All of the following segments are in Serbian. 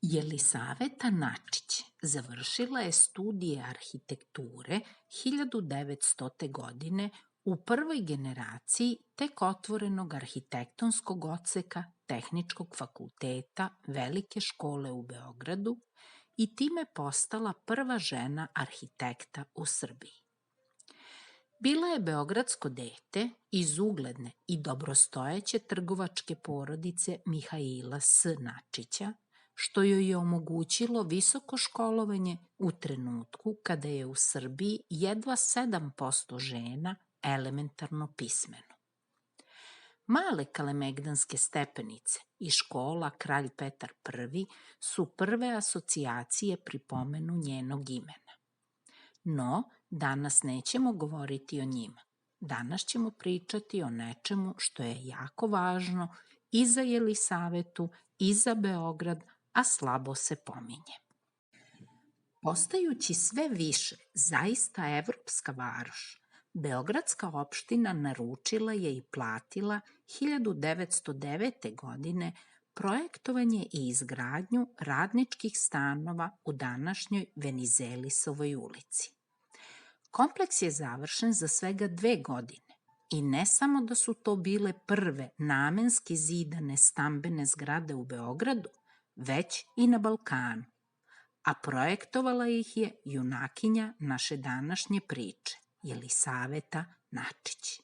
Jelisaveta Načić završila je studije arhitekture 1900. godine u prvoj generaciji tek otvorenog arhitektonskog odseka Tehničkog fakulteta Velike škole u Beogradu i time postala prva žena arhitekta u Srbiji. Bila je beogradsko dete iz ugledne i dobrostojeće trgovačke porodice Mihaila S. Načića, što joj je omogućilo visoko školovanje u trenutku kada je u Srbiji jedva 7% žena elementarno pismeno. Male kalemegdanske stepenice i škola Kralj Petar I su prve asocijacije pri pomenu njenog imena. No, danas nećemo govoriti o njima. Danas ćemo pričati o nečemu što je jako važno i za Jelisavetu i za Beograd, a slabo se pominje. Postajući sve više zaista evropska varoš, Beogradska opština naručila je i platila 1909. godine projektovanje i izgradnju radničkih stanova u današnjoj Venizelisovoj ulici. Kompleks je završen za svega 2 godine i ne samo da su to bile prve namenski zidane stambene zgrade u Beogradu, već i na Balkanu, a projektovala ih je junakinja naše današnje priče, Jelisaveta Načić.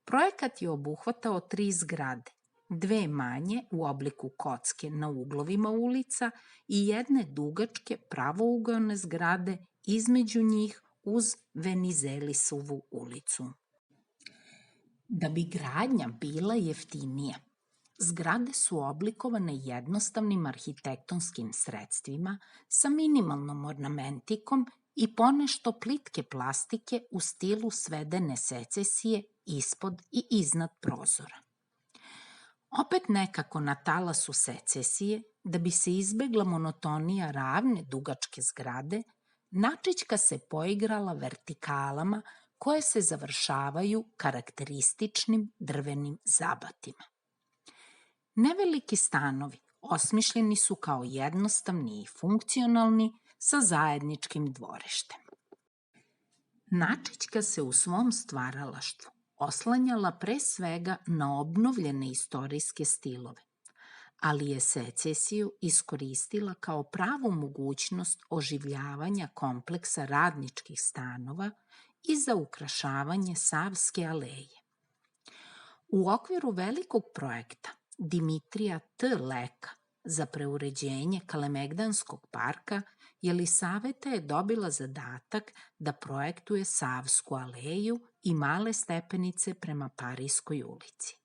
Projekat je obuhvatao 3 zgrade, 2 manje u obliku kocke na uglovima ulica i jedne dugačke pravougaone zgrade između njih uz Venizelisovu ulicu. Da bi gradnja bila jeftinija, zgrade su oblikovane jednostavnim arhitektonskim sredstvima sa minimalnom ornamentikom i ponešto plitke plastike u stilu svedene secesije ispod i iznad prozora. Opet nekako na talasu secesije, da bi se izbegla monotonija ravne dugačke zgrade, Načićka se poigrala vertikalama koje se završavaju karakterističnim drvenim zabatima. Neveliki stanovi osmišljeni su kao jednostavni i funkcionalni sa zajedničkim dvorištem. Načićka se u svom stvaralaštvu oslanjala pre svega na obnovljene istorijske stilove, ali je secesiju iskoristila kao pravu mogućnost oživljavanja kompleksa radničkih stanova i za ukrašavanje Savske aleje. U okviru velikog projekta Dimitrija T. Leka za preuređenje Kalemegdanskog parka, Jelisaveta je dobila zadatak da projektuje Savsku aleju i male stepenice prema Parijskoj ulici.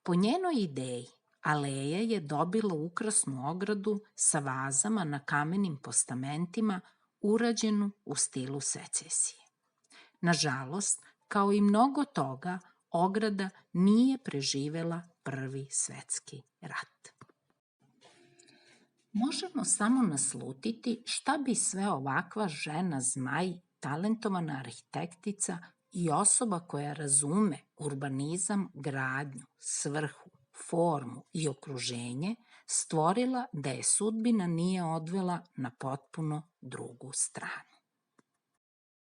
Po njenoj ideji, aleja je dobila ukrasnu ogradu sa vazama na kamenim postamentima urađenu u stilu secesije. Nažalost, kao i mnogo toga, ograda nije preživela Prvi svetski rat. Možemo samo naslutiti šta bi sve ovakva žena zmaj, talentovana arhitektica i osoba koja razume urbanizam, gradnju, svrhu, formu i okruženje stvorila da je sudbina nije odvela na potpuno drugu stranu.